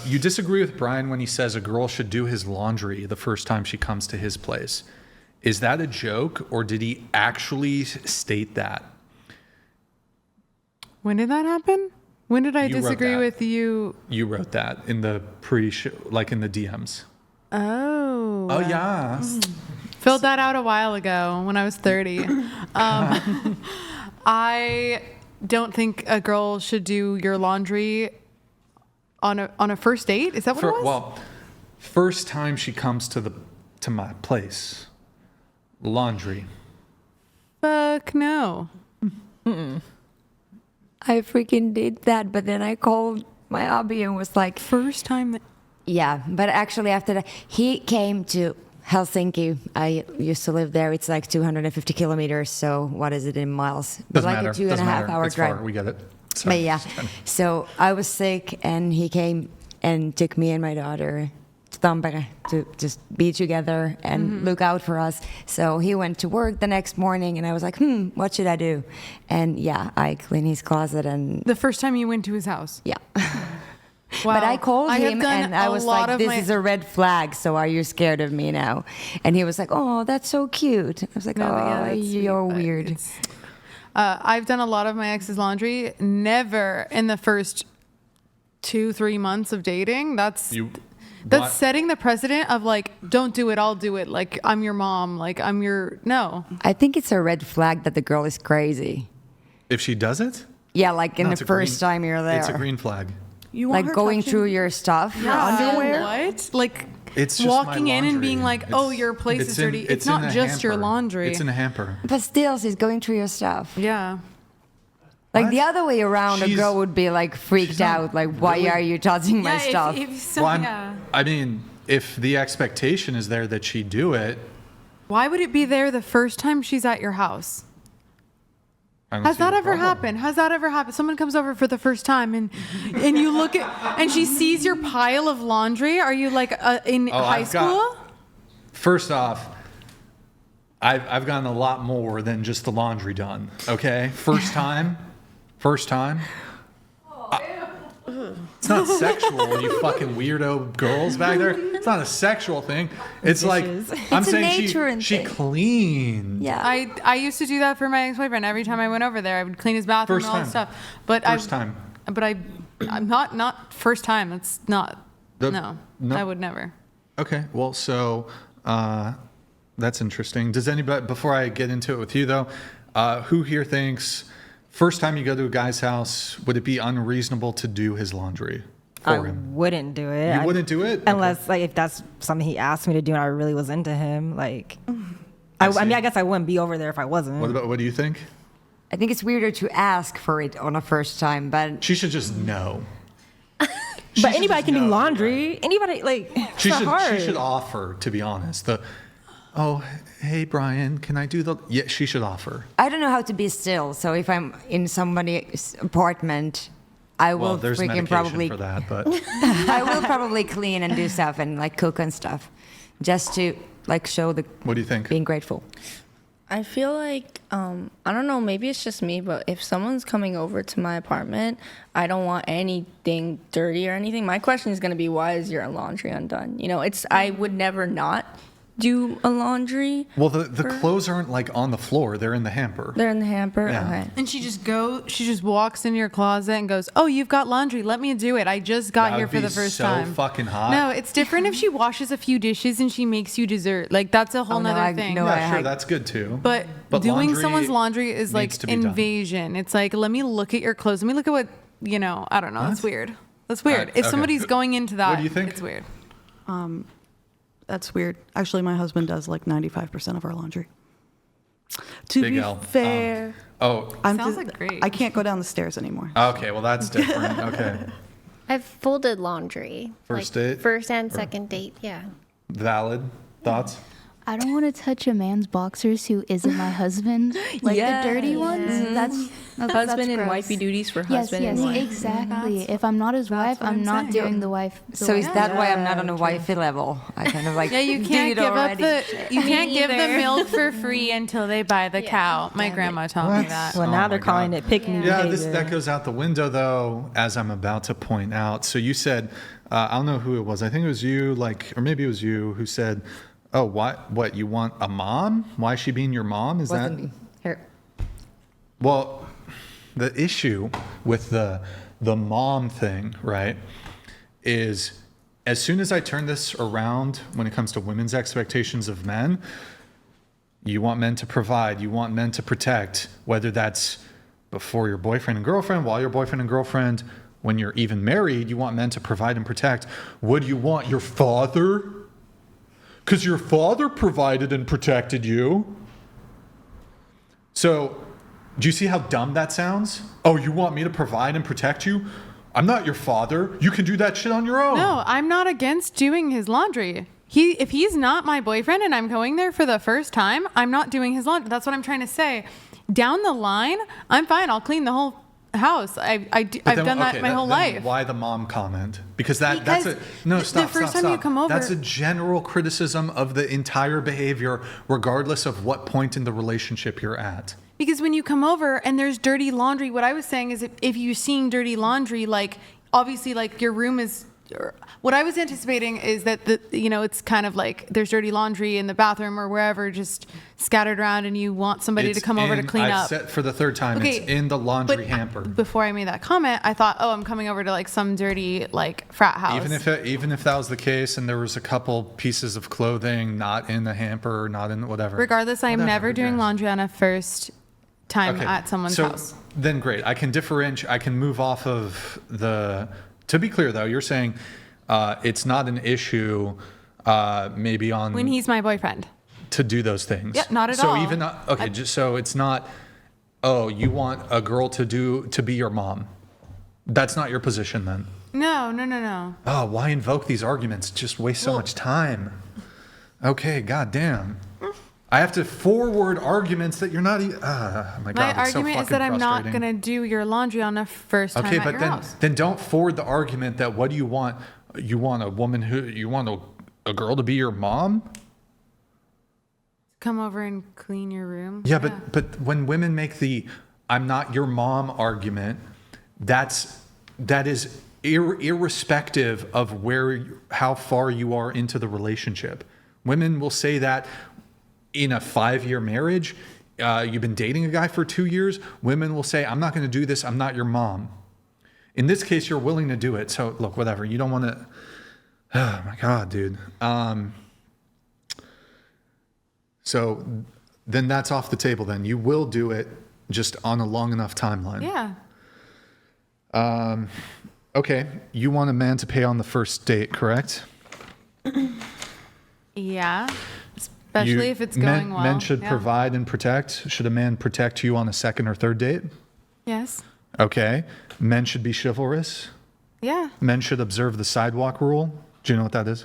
you disagree with Brian when he says a girl should do his laundry the first time she comes to his place. Is that a joke, or did he actually state that? When did that happen? When did I You wrote disagree that. with you? You wrote that in the pre-show, like in the DMs. Oh. Oh, yeah. Filled that out a while ago when I was 30. I don't think a girl should do your laundry on a first date. Is that what it was? Well, first time she comes to my place, laundry. Fuck no. I freaking did that, but then I called my hubby and was like, First time that yeah, but actually after that, he came to Helsinki. I used to live there. It's like 250 kilometers. So what is it in miles? But Doesn't like matter. a 2.5 Doesn't matter. hour It's drive. far. We get it. Sorry. But yeah, so I was sick and he came and took me and my daughter to Tampere to just be together and look out for us. So he went to work the next morning and I was like, what should I do? And yeah, I cleaned his closet and the first time you went to his house. yeah. Wow. But I called have him done and I a was lot like, of this my- is a red flag, so are you scared of me now? And he was like, oh, that's so cute. I was like, No, oh, yeah, that's sweet, you're but weird. it's- I've done a lot of my ex's laundry. Never in the first 2-3 months of dating. That's What? setting the precedent of like, don't do it, I'll do it. Like I'm your mom. Like I'm your no. I think it's a red flag that the girl is crazy. If she does it, Yeah, like in no, the it's a first green- time you're there. It's a green flag. You want Like her going touching through your stuff. underwear? What? Like It's just walking my in and being laundry. like, oh, your place is dirty. It's in not a just your hamper. laundry. It's in a hamper. But still, she's going through your stuff. Yeah. Like What? the other way around, a She's- girl would be like freaked she's not out. Like, why really- are you touching my stuff? So, Well, yeah. I mean, if the expectation is there that she do it, Why would it be there the first time she's at your house? I don't Has see that the ever problem. happened? Has that ever happened? Someone comes over for the first time and you look at and she sees your pile of laundry. Are you like in high I've got- school? First off, I've gotten a lot more than just the laundry done. Okay, first time. It's not sexual, you fucking weirdo girls back there. It's not a sexual thing. It's like I'm It's a saying nature she thing. cleaned. Yeah. I used to do that for my ex-boyfriend. Every time I went over there, I would clean his bathroom First and all time. that stuff. But First time. But I'm not first time. That's not. No, No. I would never. Okay, well, so that's interesting. Does anybody, before I get into it with you though, who here thinks first time you go to a guy's house, would it be unreasonable to do his laundry I for him? wouldn't do it. You wouldn't do it? unless like if that's something he asked me to do and I really was into him. Like, I see. mean, I guess I wouldn't be over there if I wasn't. What do you think? I think it's weirder to ask for it on a first time, but She should just know. but anybody can do laundry. Anybody like it's She not hard. she should offer, to be honest. Oh, hey Brian, can I do the? Yeah, she should offer. I don't know how to be still. So if I'm in somebody's apartment, I will Well, there's freaking medication probably for that, but I will probably clean and do stuff and like cook and stuff, just to like show the what do you think? being grateful. I feel like I don't know, maybe it's just me, but if someone's coming over to my apartment, I don't want anything dirty or anything. My question is going to be, why is your laundry undone? You know, I would never not do a laundry. Well, the clothes aren't like on the floor; they're in the hamper. They're in the hamper. Yeah. Okay. And she just walks into your closet and goes, "Oh, you've got laundry. Let me do it. I just got That here would for be the first so time." fucking hot. No, it's different if she washes a few dishes and she makes you dessert. Like that's a whole Oh, no, nother I- thing. no, Yeah, I- sure, that's good too. But doing laundry someone's laundry is like needs to be done. invasion. It's like, let me look at your clothes. Let me look at what, I don't know. That's weird. That's weird. If okay. somebody's going into that, What do you think? it's weird. That's weird. Actually, my husband does like 95% of our laundry. To Big be L. fair, Oh, Sounds like great. I can't go down the stairs anymore. okay. Well, that's different. Okay. I've folded laundry. First like, date? First and second date, yeah. Valid thoughts. I don't want to touch a man's boxers who isn't my husband, like the dirty ones. That's Husband and gross. wifey duties for Yes, husband yes, and wife. exactly. If I'm not his wife, what I'm I'm not saying. doing the wife. So is that why I'm not on a wifey level? I kind of like Yeah, you did can't it give already. you can't give the milk for free until they buy the cow. My grandma taught me that. well, Oh now my they're calling God. it pick me Yeah, behavior. that goes out the window though, as I'm about to point out. So you said I don't know who it was. I think it was you, or maybe it was you who said, "Oh, what? You want a mom? Why is she being your mom?" Is Wasn't that? me. Her. Well, the issue with the mom thing, right, is as soon as I turn this around when it comes to women's expectations of men, you want men to provide, you want men to protect, whether that's before your boyfriend and girlfriend, while you're boyfriend and girlfriend, when you're even married, you want men to provide and protect. What do you want? Your father? Because your father provided and protected you. So, do you see how dumb that sounds? Oh, you want me to provide and protect you? I'm not your father. You can do that shit on your own. No, I'm not against doing his laundry. If he's not my boyfriend and I'm going there for the first time, I'm not doing his laundry. That's what I'm trying to say. Down the line, I'm fine. I'll clean the whole house. I've done that my whole life. Why the mom comment? Because that's Because stop. the first time you come over- That's a general criticism of the entire behavior, regardless of what point in the relationship you're at. Because when you come over and there's dirty laundry, what I was saying is if you're seeing dirty laundry, like obviously like your room is, what I was anticipating is that it's kind of like there's dirty laundry in the bathroom or wherever just scattered around and you want somebody to come over to clean I've up. said for the third time, it's in the laundry but hamper. Before I made that comment, I thought, oh, I'm coming over to like some dirty like frat house. Even if that was the case and there was a couple pieces of clothing not in the hamper or not in whatever. Regardless, I'm Whatever, never who doing cares? laundry on a first time Okay, at someone's so house. Then great. I can differentiate. I can move off of the. To be clear, though, you're saying it's not an issue. Maybe on When he's my boyfriend. to do those things. Yeah, not at so all. So even okay, just so it's not. Oh, you want a girl to be your mom? That's not your position then. No. Oh, why invoke these arguments? Just waste so much time. Okay, goddamn. I have to forward arguments that you're not even. Oh my God, My it's so argument is fucking that I'm not frustrating. going to do your laundry on a first time Okay, at but your then house. then don't forward the argument that what do you want? You want a woman you want a girl to be your mom? Come over and clean your room. Yeah, but when women make the "I'm not your mom" argument, that is irrespective of how far you are into the relationship. Women will say that in a 5-year marriage, you've been dating a guy for 2 years. Women will say, "I'm not going to do this. I'm not your mom." In this case, you're willing to do it. So look, whatever. You don't want to. Oh my God, dude. So then that's off the table. Then you will do it, just on a long enough timeline. Yeah. Okay. You want a man to pay on the first date, correct? Yeah. Especially if it's going well. Men should Yeah. provide and protect. Should a man protect you on a second or third date? Yes. Okay. Men should be chivalrous. Yeah. Men should observe the sidewalk rule. Do you know what that is?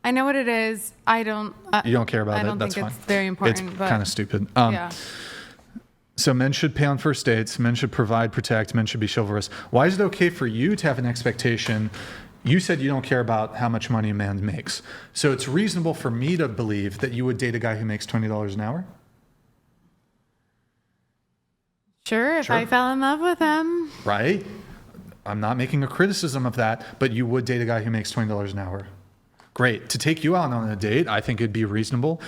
I know what it is. I don't. You don't care about I it. don't That's think fine. it's very important. It's but kind of stupid. yeah. So men should pay on first dates. Men should provide, protect. Men should be chivalrous. Why is it okay for you to have an expectation? You said you don't care about how much money a man makes. So it's reasonable for me to believe that you would date a guy who makes $20 an hour? Sure. If Sure. I fell in love with him. Right? I'm not making a criticism of that, but you would date a guy who makes $20 an hour. Great. To take you out on a date, I think it'd be reasonable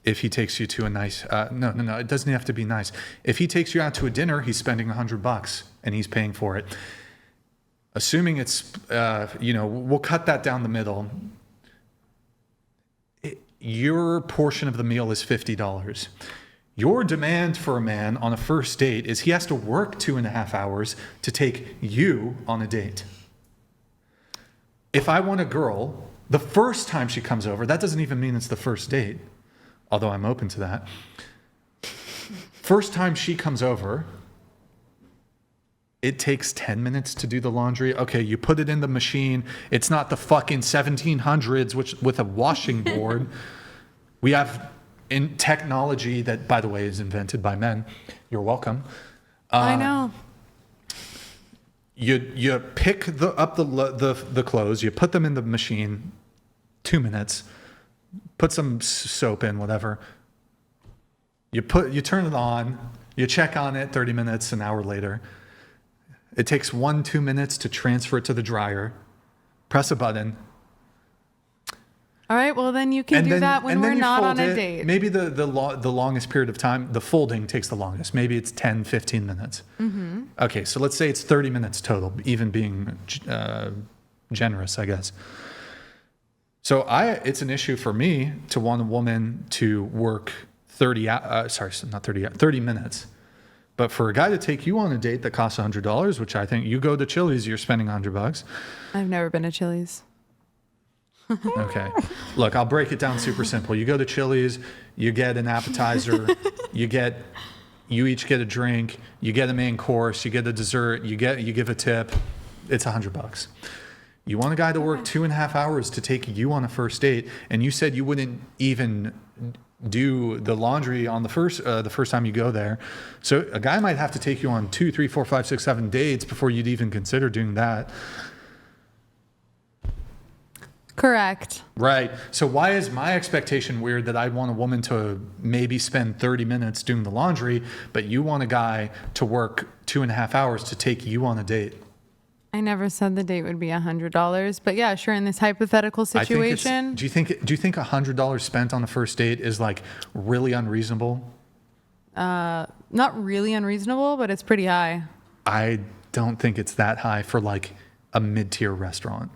if he takes you to a nice, no, it doesn't have to be nice. If he takes you out to a dinner, he's spending $100 and he's paying for it. Assuming it's, we'll cut that down the middle. Your portion of the meal is $50. Your demand for a man on a first date is he has to work 2.5 hours to take you on a date. If I want a girl, the first time she comes over, that doesn't even mean it's the first date, although I'm open to that. First time she comes over, it takes 10 minutes to do the laundry. Okay, you put it in the machine. It's not the fucking 1700s with a washing board. We have in technology that, by the way, is invented by men. You're welcome. I know. You pick up the clothes, you put them in the machine, 2 minutes, put some soap in, whatever. You turn it on, you check on it 30 minutes, an hour later. It takes 1-2 minutes to transfer it to the dryer. Press a button. All right, well then you can do that when we're you not fold on a it. date. Maybe the longest period of time, the folding takes the longest. Maybe it's 10, 15 minutes. Mm-hmm. Okay, so let's say it's 30 minutes total, even being generous, I guess. So it's an issue for me to want a woman to work 30 minutes. But for a guy to take you on a date that costs $100, which I think you go to Chili's, you're spending $100. I've never been to Chili's. Okay. Look, I'll break it down super simple. You go to Chili's, you get an appetizer, you each get a drink, you get a main course, you get a dessert, you give a tip. It's $100. You want a guy to work 2.5 hours to take you on a first date, and you said you wouldn't even do the laundry on the first time you go there. So a guy might have to take you on 2, 3, 4, 5, 6, 7 dates before you'd even consider doing that. Correct. Right. So why is my expectation weird that I want a woman to maybe spend 30 minutes doing the laundry, but you want a guy to work 2.5 hours to take you on a date? I never said the date would be $100, but yeah, sure. In this hypothetical situation, Do you think $100 spent on the first date is like really unreasonable? not really unreasonable, but it's pretty high. I don't think it's that high for like a mid-tier restaurant.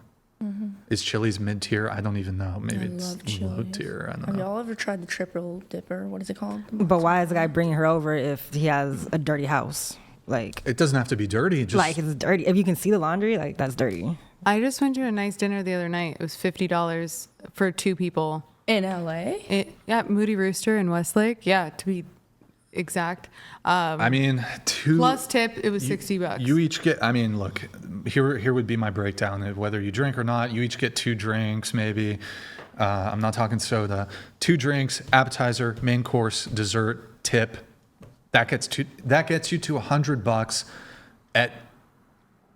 Is Chili's mid-tier? I don't even know. Maybe it's low tier. I don't Have know. y'all ever tried the triple dipper? What is it called? But why is the guy bringing her over if he has a dirty house? Like, It doesn't have to be dirty. Just it's dirty. If you can see the laundry, like that's dirty. I just went to a nice dinner the other night. It was $50 for 2 people. In LA? Moody Rooster in Westlake. Yeah, to be exact. I mean, Plus tip, it was $60. You each get. I mean, look. Here would be my breakdown of whether you drink or not. You each get 2 drinks, maybe. I'm not talking soda. 2 drinks, appetizer, main course, dessert, tip. That gets you to $100 at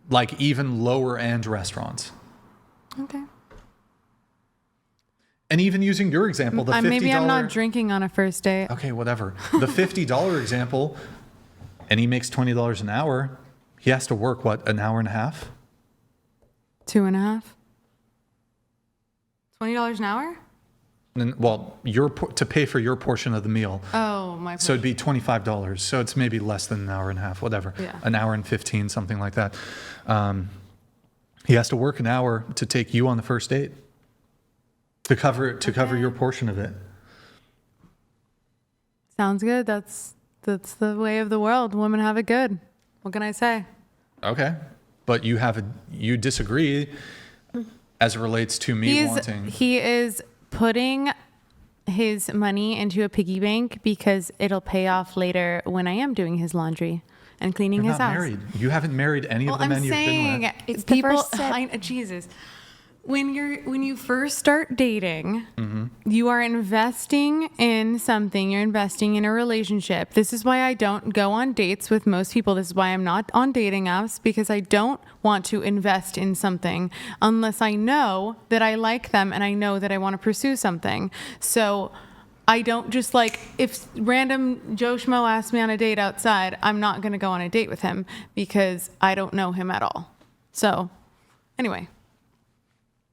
like even lower end restaurants. Okay. And even using your example, the $50. Maybe I'm not drinking on a first date. Okay, whatever. The $50 example, and he makes $20 an hour. He has to work, what, an hour and a half? 2.5. $20 an hour? And, well, to pay for your portion of the meal. Oh, my. So it'd be $25. So it's maybe less than an hour and a half, whatever. Yeah. An hour and 15, something like that. He has to work an hour to take you on the first date. To cover your portion of it. Sounds good. That's the way of the world. Women have it good. What can I say? Okay. But you disagree as it relates to me wanting. He is putting his money into a piggy bank because it'll pay off later when I am doing his laundry and cleaning You're his not house. married. You haven't married any of the men you've been with. It's the first step. Jesus. When you first start dating, Mm-hmm. you are investing in something. You're investing in a relationship. This is why I don't go on dates with most people. This is why I'm not on dating apps, because I don't want to invest in something unless I know that I like them and I know that I want to pursue something. So I don't just like, if random Joe Schmo asks me on a date outside, I'm not going to go on a date with him because I don't know him at all. So anyway.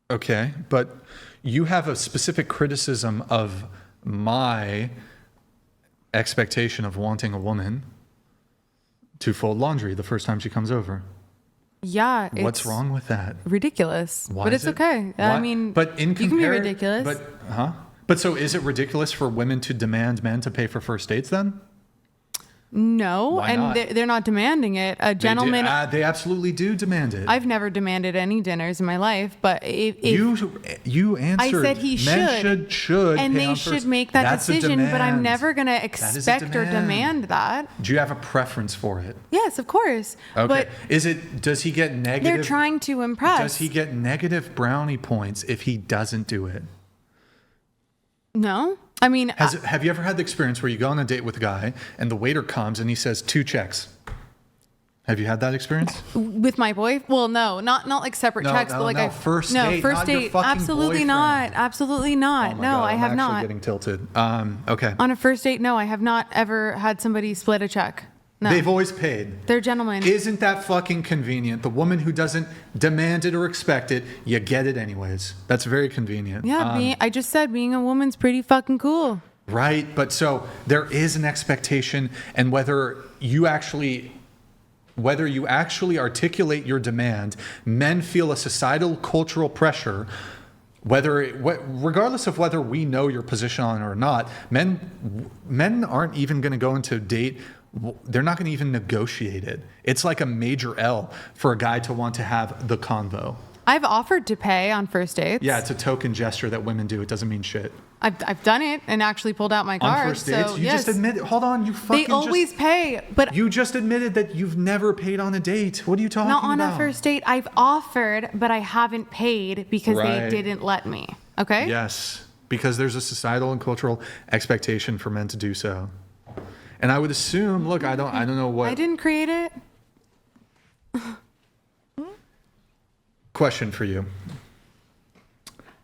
Okay, but you have a specific criticism of my expectation of wanting a woman to fold laundry the first time she comes over. Yeah. What's it's wrong with that? ridiculous. Why but is it's it? okay. Why- I mean, but in you can be compare- ridiculous. But so is it ridiculous for women to demand men to pay for first dates then? no, Why and not? they're not demanding it. A gentleman. They absolutely do demand it. I've never demanded any dinners in my life, but if you answered. I said he Men should and pay they on should first. make that That's a decision, but I'm demand. never going to is a expect or demand that. Do you have a preference for it? Yes, of course. Okay. But Does he get negative? they're trying to impress. Does he get negative brownie points if he doesn't do it? No. I mean, Have you ever had the experience where you go on a date with a guy and the waiter comes and he says 2 checks? Have you had that experience? with my boy? Well, no, not like separate No, checks, no, but like no, first date, first not your date. fucking Absolutely boyfriend. not. Absolutely not. Oh my no, God, I I'm have actually not. getting tilted. Okay. On a first date, no, I have not ever had somebody split a check. No. They've always paid. They're gentlemen. Isn't that fucking convenient? The woman who doesn't demand it or expect it, you get it anyways. That's very convenient. Yeah, I just said being a woman's pretty fucking cool. Right, but so there is an expectation, and whether you actually articulate your demand, men feel a societal cultural pressure, regardless of whether we know your position on it or not. Men aren't even going to go into a date. They're not going to even negotiate it. It's like a major L for a guy to want to have the convo. I've offered to pay on first dates. Yeah, it's a token gesture that women do. It doesn't mean shit. I've done it and actually pulled out my card. On first dates, so, you yes. just admitted. Hold on, you fucking. They always pay, but You just admitted that you've never paid on a date. What are you talking not on about? a first date. I've offered, but I haven't paid because Right. they didn't let me. Okay. Yes, because there's a societal and cultural expectation for men to do so. And I would assume, look, I don't know what. I didn't create it. Question for you.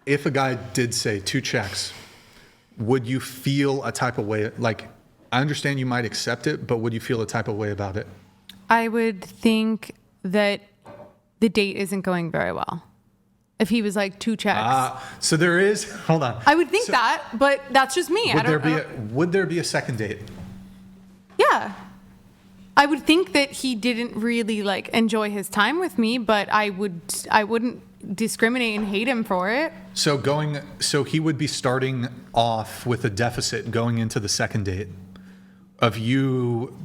If a guy did say 2 checks, would you feel a type of way? Like, I understand you might accept it, but would you feel a type of way about it? I would think that the date isn't going very well. If he was like 2 checks. So there is. Hold on. I would think that, but that's just me. I don't know. Would there be a second date? Yeah. I would think that he didn't really like enjoy his time with me, but I wouldn't discriminate and hate him for it. So he would be starting off with a deficit going into the second date of you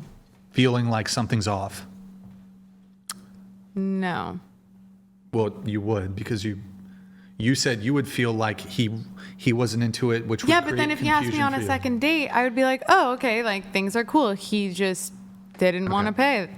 feeling like something's off. No. Well, you would, because you said you would feel like he wasn't into it, which would Yeah, but then create if he asked me confusion on for a you. second date, I would be like, oh, okay, like things are cool. He just didn't want to pay.